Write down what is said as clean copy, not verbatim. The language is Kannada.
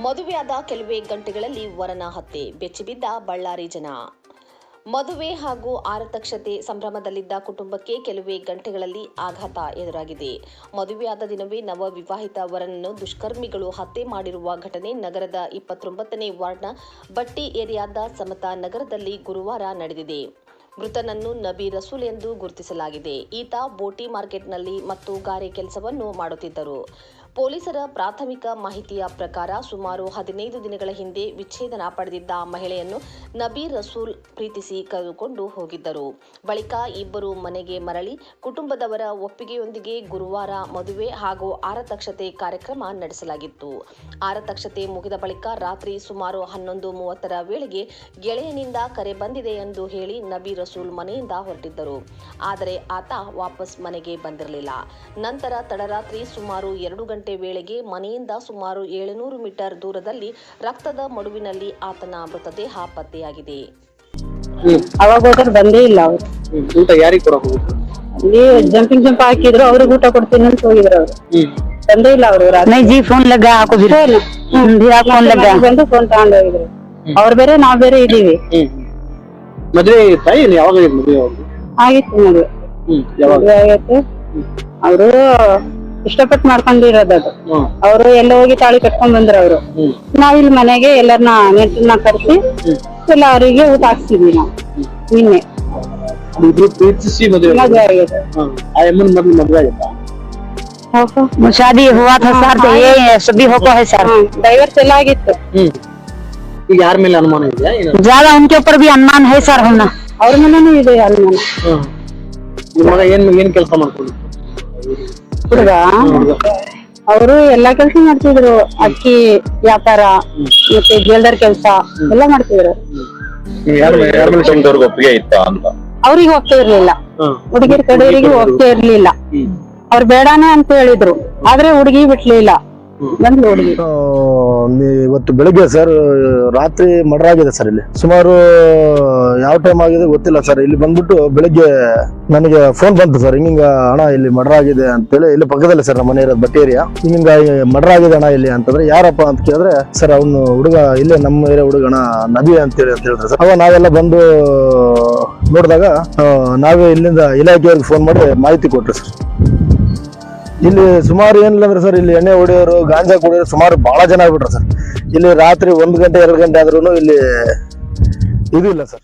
ಮದುವೆಯಾದ ಕೆಲವೇ ಗಂಟೆಗಳಲ್ಲಿ ವರನ ಹತ್ಯೆ, ಬೆಚ್ಚಿಬಿದ್ದ ಬಳ್ಳಾರಿ ಜನ. ಮದುವೆ ಹಾಗೂ ಆರತಕ್ಷತೆ ಸಂಭ್ರಮದಲ್ಲಿದ್ದ ಕುಟುಂಬಕ್ಕೆ ಕೆಲವೇ ಗಂಟೆಗಳಲ್ಲಿ ಆಘಾತ ಎದುರಾಗಿದೆ. ಮದುವೆಯಾದ ದಿನವೇ ನವ ವಿವಾಹಿತ ವರನನ್ನು ದುಷ್ಕರ್ಮಿಗಳು ಹತ್ಯೆ ಮಾಡಿರುವ ಘಟನೆ ನಗರದ 29ನೇ ವಾರ್ಡ್ನ ಬಟ್ಟಿ ಏರಿಯಾದ ಸಮತಾ ನಗರದಲ್ಲಿ ಗುರುವಾರ ನಡೆದಿದೆ. ಮೃತನನ್ನು ನಬಿ ರಸೂಲ್ ಎಂದು ಗುರುತಿಸಲಾಗಿದೆ. ಈತ ಬೋಟಿ ಮಾರ್ಕೆಟ್ನಲ್ಲಿ ಮತ್ತು ಗಾರೆ ಕೆಲಸವನ್ನು ಮಾಡುತ್ತಿದ್ದರು. ಪೊಲೀಸರ ಪ್ರಾಥಮಿಕ ಮಾಹಿತಿಯ ಪ್ರಕಾರ ಸುಮಾರು 15 ದಿನಗಳ ಹಿಂದೆ ವಿಚ್ಛೇದನ ಪಡೆದಿದ್ದ ಮಹಿಳೆಯನ್ನು ನಬಿ ರಸೂಲ್ ಪ್ರೀತಿಸಿ ಕರೆದುಕೊಂಡು ಹೋಗಿದ್ದರು. ಬಳಿಕ ಇಬ್ಬರು ಮನೆಗೆ ಮರಳಿ ಕುಟುಂಬದವರ ಒಪ್ಪಿಗೆಯೊಂದಿಗೆ ಗುರುವಾರ ಮದುವೆ ಹಾಗೂ ಆರತಕ್ಷತೆ ಕಾರ್ಯಕ್ರಮ ನಡೆಸಲಾಗಿತ್ತು. ಆರತಕ್ಷತೆ ಮುಗಿದ ಬಳಿಕ ರಾತ್ರಿ ಸುಮಾರು 11:30ರ ವೇಳೆಗೆ ಗೆಳೆಯನಿಂದ ಕರೆ ಬಂದಿದೆ ಎಂದು ಹೇಳಿ ನಬಿ ರಸೂಲ್ ಮನೆಯಿಂದ ಹೊರಟಿದ್ದರು. ಆದರೆ ಆತ ವಾಪಸ್ ಮನೆಗೆ ಬಂದಿರಲಿಲ್ಲ. ನಂತರ ತಡರಾತ್ರಿ ಸುಮಾರು 2 ಗಂಟೆ ವೇಳೆಗೆ ಮನೆಯಿಂದ ಸುಮಾರು 700 ಮೀಟರ್ ದೂರದಲ್ಲಿ ರಕ್ತದ ಮಡುವಿನಲ್ಲಿ ಆತನ ಮೃತದೇಹ ಪತ್ತೆಯಾಗಿದೆ. ಅವಾಗ ಹೋದ್ರೆ ಬಂದೇ ಇಲ್ಲ ಅವರು. ಊಟ ಯಾರಿಗೆ ಕೊಡಕ್ ಹೋಗಿದ್ರು? ಅಲ್ಲಿ ಜಂಪ್ ಹಾಕಿದ್ರು, ಅವ್ರಿಗೆ ಊಟ ಕೊಡ್ತೀನಿ ಅಂತ ಹೋಗಿದ್ರು ಅವರು. ಬಂದೇ ಇಲ್ಲ ಅವರು. ಜಿ ಫೋನ್ ಲಗ್ಗ ಹಾಕೋದಿಲ್ಲ, ಫೋನ್ ಲಗ್ಗ ಬಂದು ಫೋನ್ ತಗೊಂಡು ಹೋಗಿದ್ರು. ಅವ್ರು ಬೇರೆ ನಾವ್ ಬೇರೆ ಇದೀವಿ. ಮದ್ವೆ ತಾಯಿ ಯಾವಾಗ ಮದ್ವೆ ಆಗಿತ್ತು ಮದುವೆ. ಮದುವೆ ಆಗೈತೆ. ಅವರು ಇಷ್ಟಪಟ್ಟು ಮಾಡ್ಕೊಂಡಿರೋದದು. ಅವರು ಎಲ್ಲ ಹೋಗಿ ತಾಳಿ ಕಟ್ಕೊಂಡ್ ಬಂದ್ರು ಅವರು. ನಾವಿಲ್ಲಿ ಮನೆಗೆ ಎಲ್ಲರನ್ನ ನೆಂಟನ್ನ ಕರೆಸಿ ಎಲ್ಲ ಅವರಿಗೆ ಊಟ ಹಾಕ್ಸಿದ್ವಿ ನಾವು ನಿನ್ನೆ. ಪ್ರೀತಿಸಿ ಮದ್ವೆ ಆಗೈತೆ. ಮದ್ವೆ ಆಗೈತಾ? शादी हुआ था सर, तो ये सभी होको है सर। ಡೈವರ್ಸ್ ಎಲ್ಲ ಆಗಿತ್ತು. ಈಗ ಯಾರ ಮೇಲೆ ಅನುಮಾನ ಇದೆಯಾ? ज्यादा उनके ऊपर भी अनुमान है सर होना। ಅವ್ರ ಮನೇನೂ ಇದೆ ಅನುಮಾನ. ನಿಮ್ಮ ಮಗ ಏನ್ ಕೆಲಸ ಮಾಡ್ಕೊಂಡು ಹುಡುಗ ಅವರು ಎಲ್ಲಾ ಕೆಲಸ ಮಾಡ್ತಿದ್ರು. ಅಕ್ಕಿ ವ್ಯಾಪಾರ ಮತ್ತೆ ಜ್ಯುವೆಲ್ಲರ್ ಕೆಲಸ ಎಲ್ಲ ಮಾಡ್ತಿದ್ರು. ಒಪ್ಪಿಗೆ ಇತ್ತಾ ಅಂತ ಅವ್ರಿಗೆ ಹೋಗ್ತಾ ಇರ್ಲಿಲ್ಲ, ಹುಡುಗಿರ ಕಡೆಯವರಿಗೆ ಹೋಗ್ತಾ ಇರ್ಲಿಲ್ಲ. ಅವ್ರು ಬೇಡಾನೆ ಅಂತ ಹೇಳಿದ್ರು, ಆದ್ರೆ ಹುಡುಗಿ ಬಿಡ್ಲಿಲ್ಲ. ಬಂದ್ಲು ಹುಡುಗಿ. ಇವತ್ತು ಬೆಳಿಗ್ಗೆ ಸರ್ ರಾತ್ರಿ ಮರ್ಡರ್ ಆಗಿದೆ ಸರ್. ಇಲ್ಲಿ ಸುಮಾರು ಯಾವ ಟೈಮ್ ಆಗಿದೆ ಗೊತ್ತಿಲ್ಲ ಸರ್. ಇಲ್ಲಿ ಬಂದ್ಬಿಟ್ಟು ಬೆಳಿಗ್ಗೆ ನನಗೆ ಫೋನ್ ಬಂತು ಸರ್, ಹಿಂಗ ಅಣ್ಣ ಇಲ್ಲಿ ಮರ್ಡರ್ ಆಗಿದೆ ಅಂತೇಳಿ. ಇಲ್ಲಿ ಪಕ್ಕದಲ್ಲಿ ಸರ್ ನಮ್ಮ ಮನೆ ಇರೋದು ಬಟ್ಟೆ ಏರಿಯಾ. ಹಿಂಗ ಮರ್ಡರ್ ಆಗಿದೆ ಅಣ್ಣ ಇಲ್ಲಿ ಅಂತಂದ್ರೆ ಯಾರಪ್ಪ ಅಂತ ಕೇಳಿದ್ರೆ ಸರ್ ಅವನು ಹುಡುಗ ಇಲ್ಲೇ ನಮ್ಮ ಏರಿಯಾ ಹುಡುಗಣ ನಬಿ ಅಂತ ಹೇಳಿದ್ರು ಸರ್. ಅವಾಗ ನಾವೆಲ್ಲ ಬಂದು ನೋಡಿದಾಗ ನಾವೇ ಇಲ್ಲಿಂದ ಇಲಾಖೆಯವ್ರಿಗೆ ಫೋನ್ ಮಾಡಿ ಮಾಹಿತಿ ಕೊಟ್ರು ಸರ್. ಇಲ್ಲಿ ಸುಮಾರು ಏನಿಲ್ಲ ಅಂದ್ರೆ ಸರ್, ಇಲ್ಲಿ ಎಣ್ಣೆ ಹೊಡೆಯೋರು ಗಾಂಜಾ ಕುಡಿಯೋರು ಸುಮಾರು ಬಹಳ ಜನ ಆಗ್ಬಿಟ್ರು ಸರ್. ಇಲ್ಲಿ ರಾತ್ರಿ 1 ಗಂಟೆ 2 ಗಂಟೆ ಆದ್ರೂ ಇಲ್ಲಿ ಇದು ಇಲ್ಲ ಸರ್.